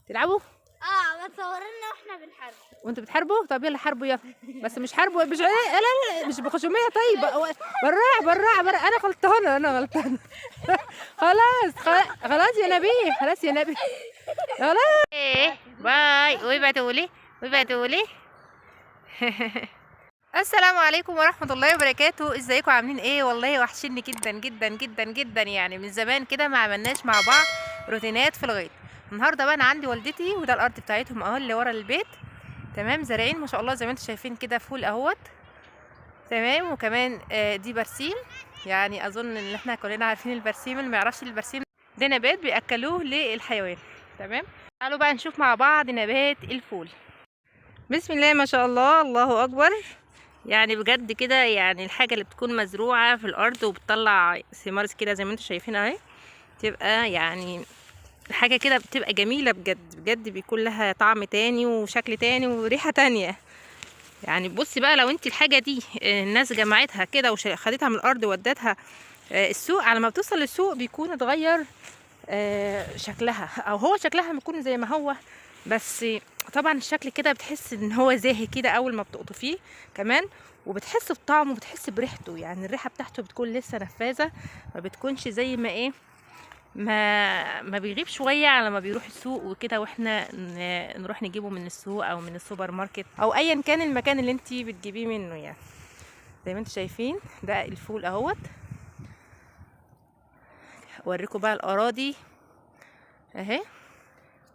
تلعبوا؟ ما تصورنا واحنا بنحارب. وانتوا بتحاربوا؟ طب يلا حاربوا يلا. بس مش حاربوا، مش لا لا لا، مش بخشوميه. طيب بالراحه انا غلطانه خلاص خلاص يا نبي، خلاص يا نبي، خلاص. ايه باي. وبتقولي السلام عليكم ورحمة الله وبركاته. ازيكم عاملين ايه؟ والله وحشني جدا جدا جدا جدا، يعني من زمان كده ما عملناش مع بعض روتينات في الغيط. النهارده بقى انا عندي والدتي، وده الارض بتاعتهم اهو اللي ورا البيت. تمام، زارعين ما شاء الله زي ما انتم شايفين كده فول اهوت. تمام، وكمان دي برسيم. يعني اظن ان احنا كلنا عارفين البرسيم، اللي ما يعرفش البرسيم ده نبات بياكلوه للحيوان. تمام، تعالوا بقى نشوف مع بعض نبات الفول. بسم الله ما شاء الله، الله اكبر. يعني بجد كده، يعني الحاجة اللي بتكون مزروعة في الأرض وبتطلع ثمار كده زي ما انتم شايفين اهي، تبقى يعني الحاجة كده بتبقى جميلة بجد بجد، بيكون لها طعم تاني وشكل تاني وريحة تانية. يعني بصي بقى، لو انت الحاجة دي الناس جمعتها كده وخدتها من الأرض وودتها السوق، على ما بتوصل للسوق بيكون اتغير شكلها، او هو شكلها بيكون زي ما هو، بس طبعا الشكل كده بتحس ان هو زاهي كده اول ما بتقطفيه كمان، وبتحس بطعمه وبتحس بريحته. يعني الريحه بتاعته بتكون لسه نفاذه، ما بتكونش زي ما ايه، ما بيغيب شويه على ما بيروح السوق وكده، واحنا نروح نجيبه من السوق او من السوبر ماركت او ايا كان المكان اللي انت بتجيبيه منه. يعني زي ما انتم شايفين ده الفول اهوت. اوريكم بقى الاراضي اهي،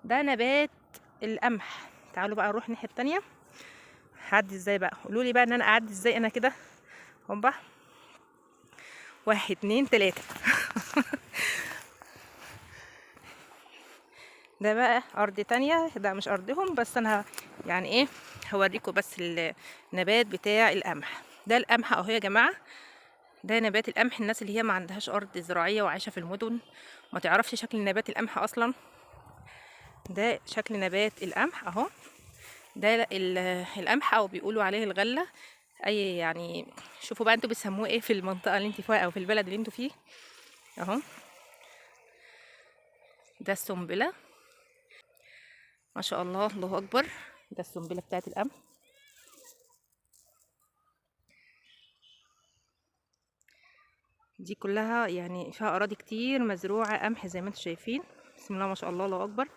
ده نبات القمح. تعالوا بقى نروح الناحيه التانية. هعدي ازاي بقى؟ قولوا لي بقى ان انا اعدي ازاي انا كده. هوبا، 1 2 3 ده بقى ارض تانية، ده مش ارضهم، بس انا يعني ايه هوريكم بس النبات بتاع القمح. ده القمح اهو يا جماعه، ده نبات القمح. الناس اللي هي ما عندهاش ارض زراعيه وعايشه في المدن ما تعرفش شكل نبات القمح اصلا. ده شكل نبات القمح اهو. ده القمح، او بيقولوا عليه الغله. اي يعني شوفوا بقى انتوا بتسموه ايه في المنطقه اللي انت فيها او في البلد اللي انتوا فيه اهو. ده السنبله ما شاء الله، الله اكبر. ده السنبله بتاعت القمح. دي كلها يعني فيها اراضي كتير مزروعه قمح زي ما انتوا شايفين. بسم الله ما شاء الله، الله اكبر.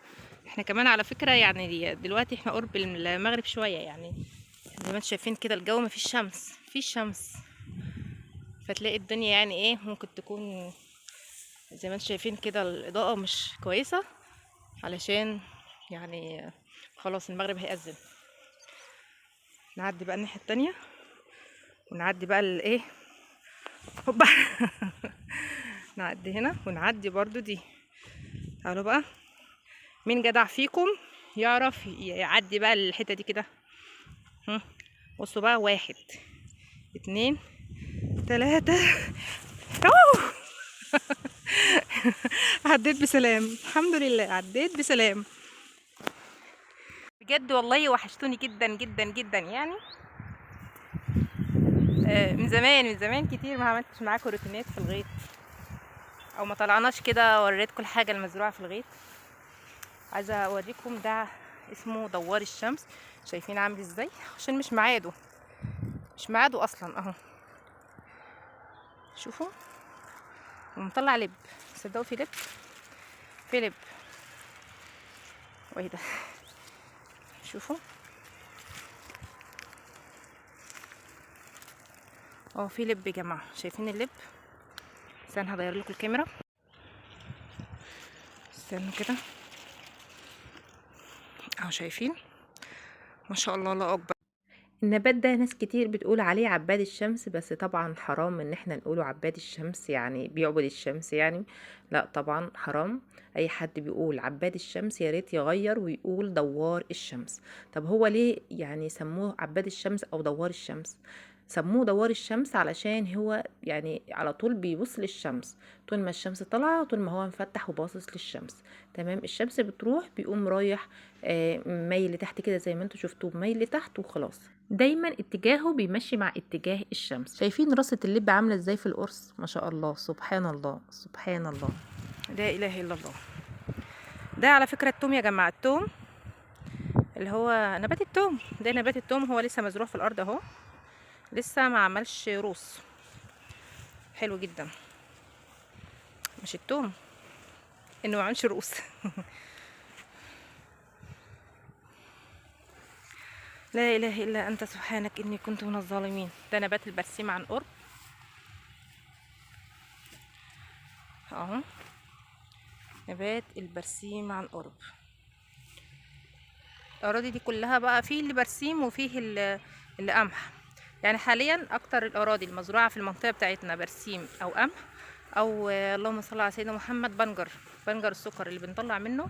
احنا كمان على فكره يعني دلوقتي احنا قرب المغرب شويه، يعني زي ما انتوا شايفين كده الجو ما فيش شمس، فيش شمس، فتلاقي الدنيا يعني ايه ممكن تكون زي ما انتوا شايفين كده الاضاءه مش كويسه، علشان يعني خلاص المغرب هيأذن. نعدي بقى الناحيه التانية، ونعدي بقى الايه، هوبا نعدي هنا ونعدي برضو دي. تعالوا بقى، مين جدع فيكم يعرف يعدي بقى الحته دي كده؟ بصوا بقى، 1 2 3 أوه! عديت بسلام، الحمد لله عديت بسلام. بجد والله وحشتوني جدا جدا جدا يعني. من زمان كتير ما عملتش معاكم روتينات في الغيط، او ما طلعناش كده وريتكم الحاجه المزروعه في الغيط. عايزه اوريكم ده اسمه دوار الشمس. شايفين عامل ازاي؟ عشان مش معاده اصلا اهو. شوفوا، ومطلع لب. تصدقوا في لب وايه ده؟ شوفوا في لب يا جماعه. شايفين اللب؟ استنى هغير لكم الكاميرا، استنوا كده اهو. شايفين ما شاء الله، الله اكبر. النبات ده ناس كتير بتقول عليه عباد الشمس، بس طبعا حرام ان احنا نقوله عباد الشمس، يعني بيعبد الشمس يعني. لا طبعا حرام. اي حد بيقول عباد الشمس يا ريت يغير ويقول دوار الشمس. طب هو ليه يعني سموه عباد الشمس او دوار الشمس؟ سموه دوار الشمس علشان هو يعني على طول بيبص للشمس، طول ما الشمس طالعه طول ما هو مفتح وباصص للشمس. تمام، الشمس بتروح بيقوم رايح ميل لتحت كده زي ما انتوا شفتوه، ميل لتحت وخلاص. دايما اتجاهه بيمشي مع اتجاه الشمس. شايفين راسة اللب عاملة ازاي في القرص؟ ما شاء الله، سبحان الله سبحان الله، لا اله الا الله. ده على فكرة التوم يا جماعة، التوم اللي هو نبات التوم، ده نبات التوم هو لسه مزروع في الارض اهو، لسه ما عملش روس. حلو جدا، مش التوم انه ما عملش رؤوس. لا اله الا انت سبحانك اني كنت من الظالمين. ده نبات البرسيم عن قرب اهو، نبات البرسيم عن قرب. الاراضي دي كلها بقى فيه اللي برسيم وفيه اللي قمح. يعني حاليا اكتر الاراضي المزروعه في المنطقه بتاعتنا برسيم او قمح، او اللهم صل على سيدنا محمد بنجر. بنجر السكر اللي بنطلع منه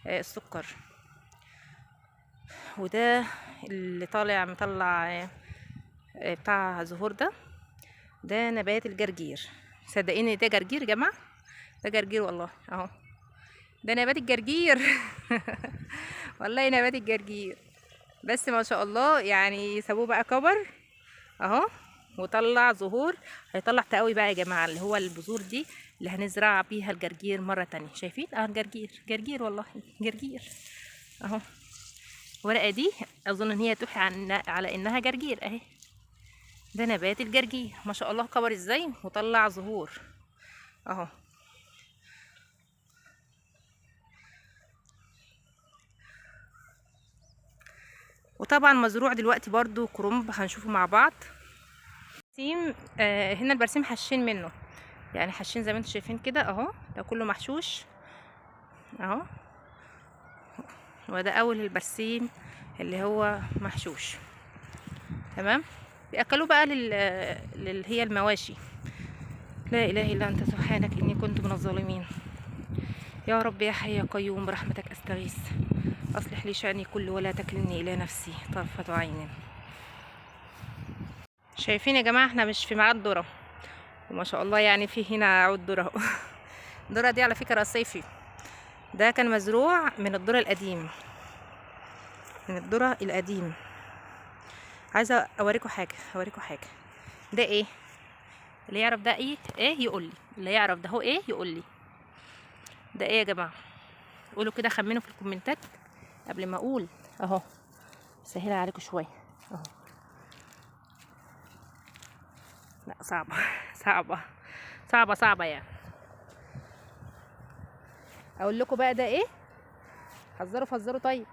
السكر. وده اللي طالع مطلع بتاع زهور، ده نبات الجرجير. صدقيني ده جرجير يا جماعه، ده جرجير والله اهو، ده نبات الجرجير. والله نبات الجرجير، بس ما شاء الله يعني سابوه بقى كبر اهو وطلع زهور. هيطلع تقوي بقى يا جماعه، اللي هو البذور دي اللي هنزرع بيها الجرجير مره تانية. شايفين الجرجير، جرجير والله جرجير اهو. الورقه دي اظن ان هي توحي على انها جرجير اهي. ده نبات الجرجير ما شاء الله كبر ازاي وطلع زهور اهو. وطبعا مزروع دلوقتي برضو كرنب هنشوفه مع بعض. برسيم هنا البرسيم حشين منه، يعني حشين زي ما انتم شايفين كده اهو، ده كله محشوش اهو. وده اول البرسيم اللي هو محشوش تمام. بياكلوه بقى هي المواشي. لا اله الا انت سبحانك اني كنت من الظالمين. يا رب يا حي يا قيوم برحمتك استغيث، اصلح لي شأني كله ولا تكلني الى نفسي طرفة عين. شايفين يا جماعه احنا مش في ميعاد ذره، وما شاء الله يعني في هنا عود ذره اهو. الذره دي على فكره صيفي، ده كان مزروع من الذره القديم، من الذره القديم. عايزه اوريكم حاجه، ده ايه؟ اللي يعرف ده ايه يقول لي، اللي يعرف ده هو ايه يقول لي. ده ايه يا جماعه؟ قولوا كده، خمنوا في الكومنتات قبل ما اقول اهو. سهلها عليكم شويه اهو. لا صعبه صعبه يعني. اقول لكم بقى ده ايه؟ فزروا طيب،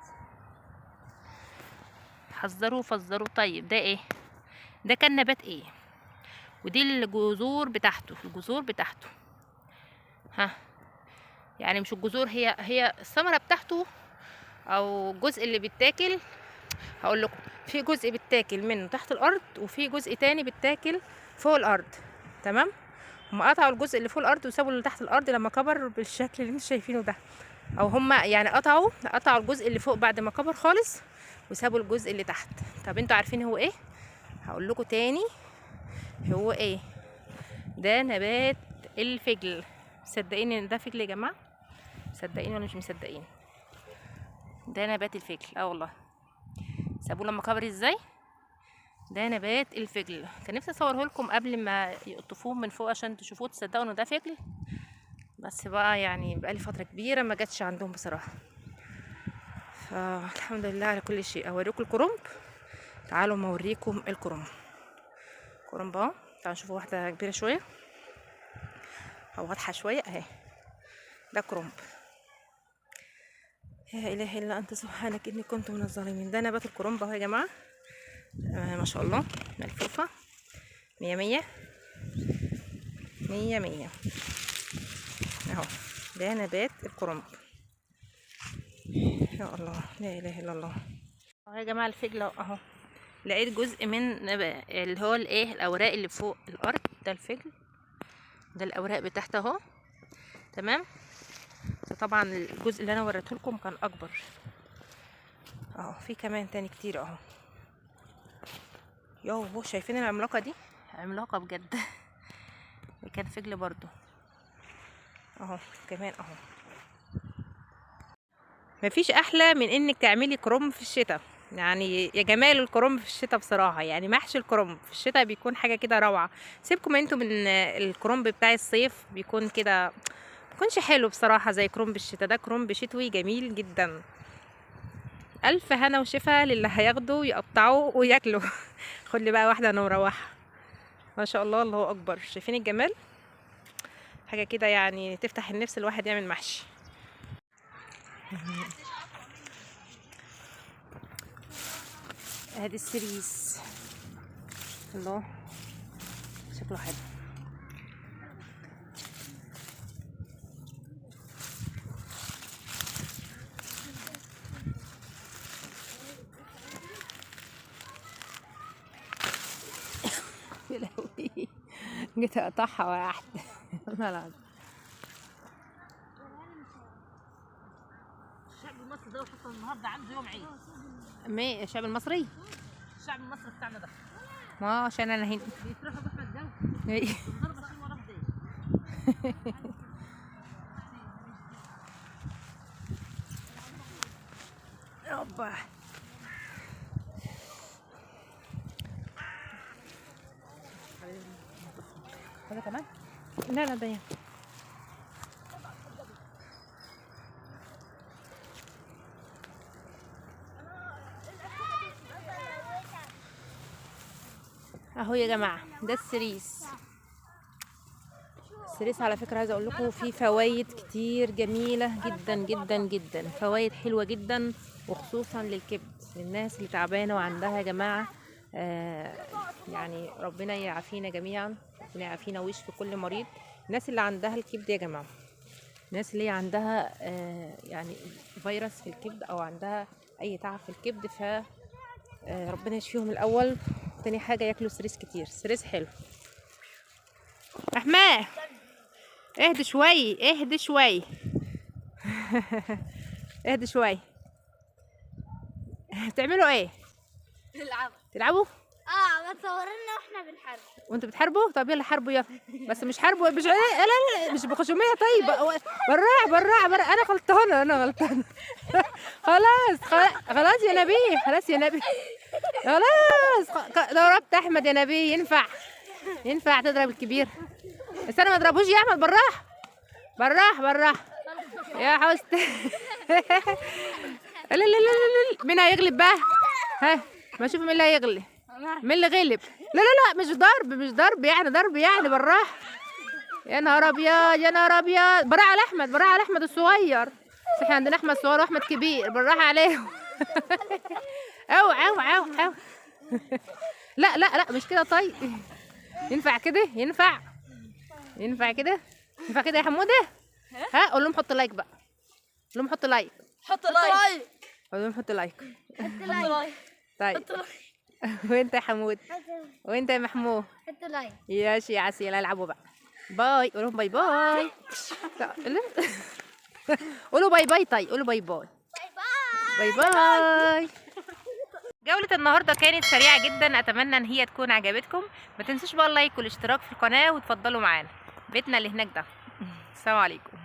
فزروا طيب. ده ايه؟ ده كان نبات ايه؟ ودي الجذور بتاعته ها، يعني مش الجذور، هي الثمره بتاعته او الجزء اللي بيتاكل. هقول لكم، في جزء بيتاكل منه تحت الارض وفي جزء تاني بيتاكل فوق الارض تمام. هم قطعوا الجزء اللي فوق الارض وسابوا اللي تحت الارض لما كبر بالشكل اللي انتوا شايفينه ده، او هم يعني قطعوا الجزء اللي فوق بعد ما كبر خالص وسابوا الجزء اللي تحت. طب انتوا عارفين هو ايه؟ هقول لكم تاني هو ايه. ده نبات الفجل. مصدقين ان ده فجل يا جماعه؟ مصدقين ولا مش مصدقين؟ ده نبات الفجل والله. سابوه لما كبر ازاي. ده نبات الفجل. كان نفسي اصوره لكم قبل ما يقطفوه من فوق عشان تشوفوه تصدقوا انه ده فجل، بس بقى يعني بقالي فتره كبيره ما جاتش عندهم بصراحه. فالحمد لله على كل شيء. اوريكم الكرنب، تعالوا ما اوريكم الكرنب اهو. تعالوا نشوفوا واحده كبيره شويه او واضحه شويه اهي. ده كرنب. لا اله الا انت سبحانك اني كنت من الظالمين. ده نبات الكرنب اهو يا جماعه. ما شاء الله ملفوفه 100 اهو. ده نبات الكرنب. يا الله لا اله الا الله اهو يا جماعه. الفجل اهو، لقيت جزء من اللي هو الايه الاوراق اللي فوق الارض. ده الفجل، ده الاوراق بتاعته اهو تمام. طبعا الجزء اللي انا وريته لكم كان اكبر اهو. في كمان تاني كتير اهو. يوه شايفين العملاقه دي؟ عملاقه بجد. كان فجل برضو اهو كمان اهو. مفيش احلى من انك تعملي كرنب في الشتاء، يعني يا جمال الكرنب في الشتاء بصراحه. يعني محشي الكرنب في الشتاء بيكون حاجه كده روعه. سيبكم انتوا من الكرنب بتاع الصيف، بيكون كده ميكونش حلو بصراحه زي كرنب الشتا. ده كرنب شتوي جميل جدا. الف هنا وشفا للي هياخده يقطعوه وياكله. خد لي بقى واحده انا مروحه. ما شاء الله، الله اكبر. شايفين الجمال؟ حاجه كده يعني تفتح النفس الواحد يعمل محشي. ادي السريس، الله شكله حلو. يا لهوي، جيت اقطعها واحده. والله العظيم. الشعب المصري ده حصل النهارده عنده يوم عيد. الشعب المصري، الشعب المصري بتاعنا ده ما عشان انا هنا. بيفرحوا باحمد جو النهارده عشان وراه هديه. اوبا. هذا كمان؟ لا ده يعني. اهو يا جماعه ده السريس. السريس على فكره عايزه اقول لكم فيه فوائد كتير جميله جدا جدا جدا، فوائد حلوه جدا، وخصوصا للكبد، للناس اللي تعبانه وعندها يا جماعه يعني ربنا يعافينا جميعا، ربنا يعافينا ويشفي كل مريض. الناس اللي عندها الكبد يا جماعه، الناس اللي عندها يعني فيروس في الكبد او عندها اي تعب في الكبد، ف ربنا يشفيهم الاول. تاني حاجه ياكلوا سريس كتير، سريس حلو. احمد اهدي شوي، اهدي شوي. اهدي شوي. بتعملوا ايه؟ تلعبوا؟ متصوريننا واحنا بنحارب. وانتوا بتحاربوا؟ طب يلا حاربوا يلا. بس مش حاربوا، مش لا لا مش بخشوميه. طيب براع انا غلطانه، انا غلطانه. خلاص يا نبي، خلاص يا نبي، خلاص ضربت احمد يا نبي. ينفع تضرب الكبير؟ بس انا ما اضربوش يا احمد. بالراح يا حست. لا لا لا، مين هيغلب بقى؟ ها ما اشوف مين اللي هيغلب، مين اللي غلب. لا مش ضرب يعني، ضرب يعني بالراحه. يا نهار ابيض، يا نهار ابيض. بالراحه على احمد الصغير. بس احنا عندنا احمد صغير واحمد كبير، بالراحه عليهم. او لا مش كده. طيب ينفع كده؟ ينفع كده يا حموده؟ ها قول لهم حط لايك بقى، قول لهم حط لايك. قول لهم حط لايك. طيب وانت يا حمود، وانت يا محمود، حطوا لايك. يا عسيل. العبوا بقى. باي، قولوا باي باي. قولوا باي باي. طيب قولوا باي باي. باي باي. جولة النهارده كانت سريعة جدا، اتمنى ان هي تكون عجبتكم. ما تنسوش بقى اللايك والاشتراك في القناة وتفضلوا معانا بيتنا اللي هناك ده. السلام عليكم.